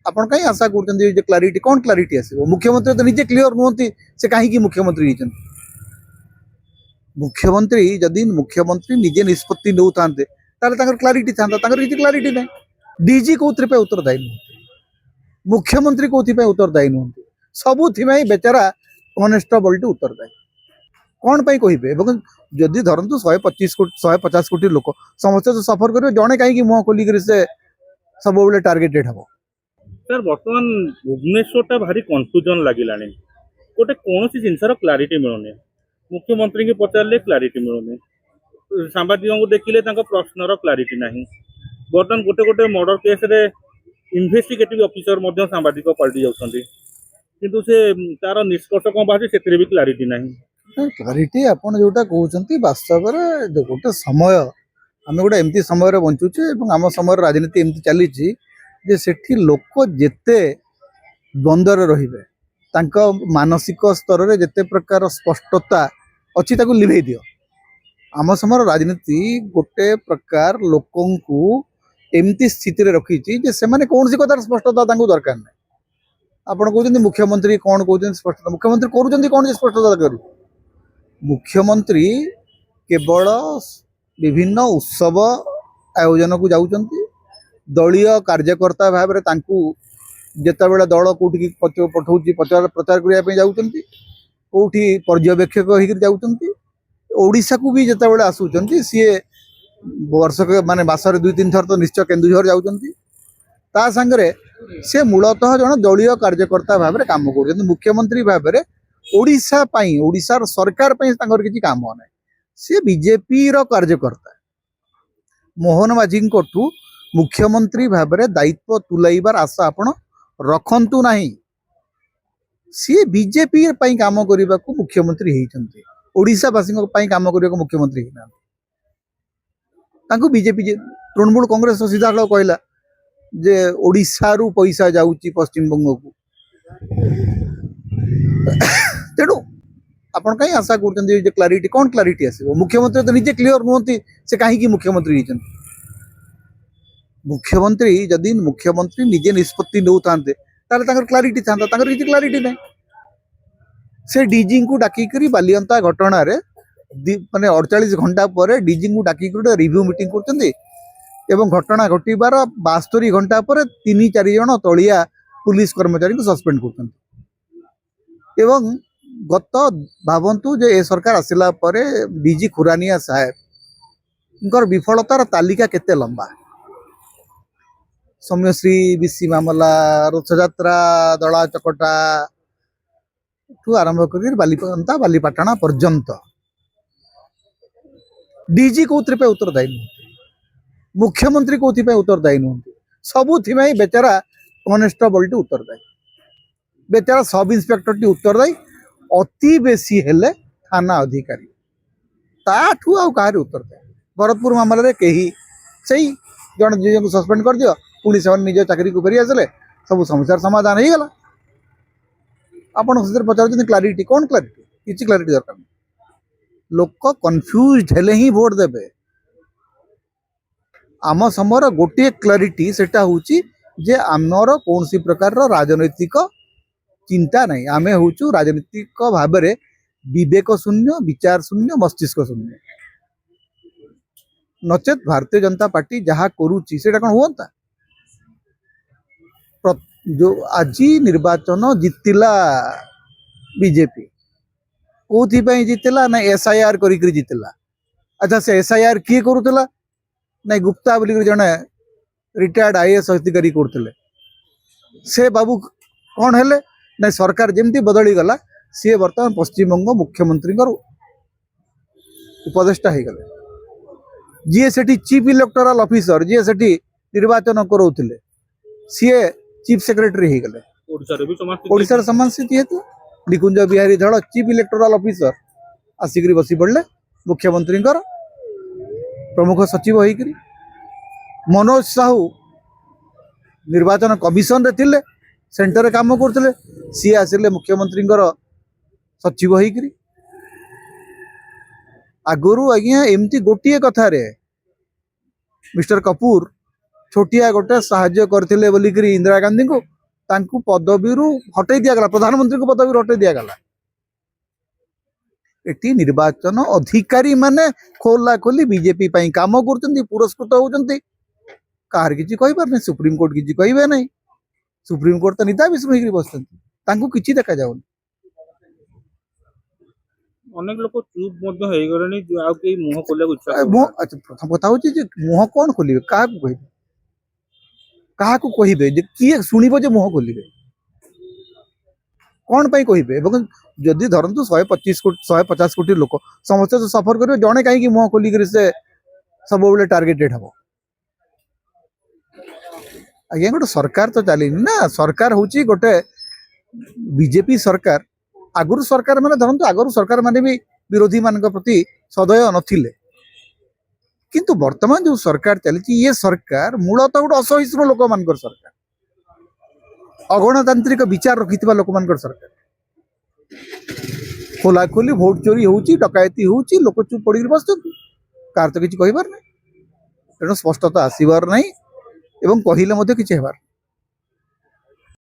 आपण कहीं आशा कर क्लारिटी कौन क्लारिटी आसो मुख्यमंत्री तो निजे क्लीयर नुहति से कहीं मुख्यमंत्री होती मुख्यमंत्री जदि मुख्यमंत्री निजे निष्पत्ति नौ था क्लारिटी था किसी क्लारिटी ना डीजी कौन उत्तरदायी नुहति मुख्यमंत्री कौन उत्तरदायी नुहति सबुथि बेचारा कनेस्टेबल टी उत्तरदायी कौन पाई कहे जदि धरतु 150 कोटी लोक समस्त तो सफर कर जड़े कहीं मुह खोलिक से सब टार्गेटेड हम सर बर्तमान भुवनेश्वर भारी कन्फ्यूजन लगिला गोटे कौन सी जिनसर क्लारिटी मिलूनी मुख्यमंत्री की पचारे क्लारिटी मिलूनी सांबादिक को देखिले प्रश्नर क्लारिटी ना बर्तमान गोटे गोटे मर्डर केस रे इन्वेस्टिगेटिव ऑफिसर सांबादिक पलटि जाती किंतु से तार निष्कर्ष कौन बाहर से भी क्लारिटी ना क्लारिटी आपन जोटा कहते वास्तव में गोटे समय आम गोटे एमती समय बंचुचे आम समय राजनीति एमती चली जे सेठी लोक जेते द्वंद्वर रहिबे तांका मानसिक स्तर रे जेते प्रकार स्पष्टता अच्छी ताकू लिभे दियो आम समय राजनीति गोटे प्रकार लोकंकु एमती स्थिति रे रखी जे से माने कौन सी कथार स्पष्टता तांकु दरकार नै आपण कहउछन्ती मुख्यमंत्री कौन कहउछन्ती स्पष्टता मुख्यमंत्री करूछन्ती कौन स्पष्टता करू मुख्यमंत्री केवल विभिन्न उत्सव आयोजन को जाउछन्ती दलीय कार्यकर्ता भाव में जितेबाला दल कौटी पठाऊँ प्रचार करने जाऊँगी कौटी पर्यवेक्षक होशा को भी जिते बड़े आसुँच सी वर्षक माने मासरे 2-3 थर तो निश्चय केन्दुझर जाऊँगी सांगे से मूलतः जन दलीय कार्यकर्ता भाव में कम कर मुख्यमंत्री भाव में ओडिशार सरकार किसी काम ना सी बीजेपी कार्यकर्ता मोहन माझी मुख्यमंत्री भाव में दायित्व तुलाइबार आशा आपण रखंतु नहीं सी बीजेपी काम करने को मुख्यमंत्री होती ओडिशावासी काम करने को मुख्यमंत्री होना बीजेपी तृणमूल कांग्रेस सीधा कहला जे ओडिशा रु पैसा जाऊँगी पश्चिम बंग को तेणु आपण कहीं आशा कर क्लारिटी कौन क्लारिटी आसो मुख्यमंत्री तो निजे क्लीयर नुहति से कहीं मुख्यमंत्री होती मुख्यमंत्री जदि मुख्यमंत्री निजे निष्पत्ति नौ था क्लारिटी था किसी क्लारिटी ना से डीजी को डाकिक बालियंता घटना रे माने 48 घंटा पर डीजी को डाकिक रिव्यू मीटिंग कर घटना घटबार 72 घंटा पर 3-4 जन तलिया पुलिस कर्मचारी को सस्पेंड कर गत भावंतु जे ए सरकार आसिला पर डीजी खुरानिया साहेब विफलतार तालिका केते लंबा सौम्यश्री बीसी मामला रथयात्रा दला चकटा ठू आरंभ कर बालीपाटना पर्यंत डीजी कौन उत्तरदायी नुहति मुख्यमंत्री कौन उत्तरदायी नुहति सबुथि बेचारा कनेस्टेबल टी उत्तरदायी बेचारा सब इन्स्पेक्टर टी उत्तरदायी अति बेसी हेले थाना अधिकारी ताठू आउ कहार उत्तरदायी भरतपुर मामलें कहीं से जन जी को सस्पेंड कर दियो पुणी से निज चाकरी को फेरी आसले सब समस्या समाधान हो गला आपड़ पचार क्लारिटी कौन क्लारिटी किसी क्लारिटी दरकार लोक कन्फ्यूज हेले ही भोट देवे आम समय गोटे क्लारिटी सेटा होची जे आमर कौन सी प्रकार राजनैतिक चिंता नहीं आमे होचु राजनीतिक भाव में विवेक शून्य विचार शून्य मस्तिष्क शून्य नचेत भारतीय जनता पार्टी जहाँ करुच्ची से कौन हुआ जो आज निर्वाचन जीतिला बीजेपी कौन जीतिला ना एसआईआर करी जीतिला अच्छा से एसआईआर किए करुला ना गुप्ता बोलिक जड़े रिटायर्ड आईएएस अधिकारी करते से बाबू कौन है ना सरकार जमती बदली गला सी बर्तमान पश्चिमबंग मुख्यमंत्री उपदेष्टा हो गले जी से चीफ इलेक्टोराल ऑफिसर जी से निर्वाचन कराउथिले सी चीफ सेक्रेटरी हो गले ओडिशार समान स्थिति हेतु निकुंज बिहारी धड़ चीफ इलेक्टोराल ऑफिसर आसिक बसी पड़े मुख्यमंत्री प्रमुख सचिव होकर मनोज साहू निर्वाचन कमिशन रे थिले सेंटर काम करते सी आसिले मुख्यमंत्री सचिव होकर आगुरी आज्ञा एमती गोटे कथा रे मिस्टर कपूर छोटिया गोटे साहाଯ୍य करथिले बोलिकरी इंदिरा गांधी को तांकु पदवीरु हटै दिया गला प्रधानमंत्री को पदवीरु हटै दिया गला एटी निर्वाचन अधिकारी माने खोला खोली बीजेपी पई काम करचंती पुरस्कृत होचंती कार किछि कहि पार नै सुप्रीम कोर्ट किछि कहिबे नै सुप्रीम कोर्ट तो निदा विष्णु होई बसचंती तांकु किछि देखा जाउनी अनेक लोक चुप मध्य हो गलेनी आ के मुह खोलिया इच्छा मुह अच्छा प्रथम कथा होची जे मुह कोन खोलिबे काहा को कहिबे जे किए सुनिबो जे मुह खोलिबे कोन पई कहिबे एवं जदि धरंतु 125 कोटी 150 कोटी लोक समस्त तो सफर करिवे जणे काहे कि मुह खोली करी से सब बेले टार्गेटेड हबो आज्ञा गोटे सरकार तो चलीनी ना सरकार होची गोटे बीजेपी सरकार आगुरु सरकार माने धरंतु आगुरु सरकार माने भी विरोधी मानक प्रति सदय नथिले किंतु वर्तमान जो सरकार चली ये सरकार मूलतः गोटे असहिष्णु लोक मानकर सरकार अगणतांत्रिक विचार रखिथिबा लोक मानकर सरकार खोला खोली भोट चोरी होउची डकायती होउची लोक चुप पड़ी बसचंती कार तो किछि कहिबार नै तेणु स्पष्टता आसीबार नै एवं कहिले मध्ये किछि हेबार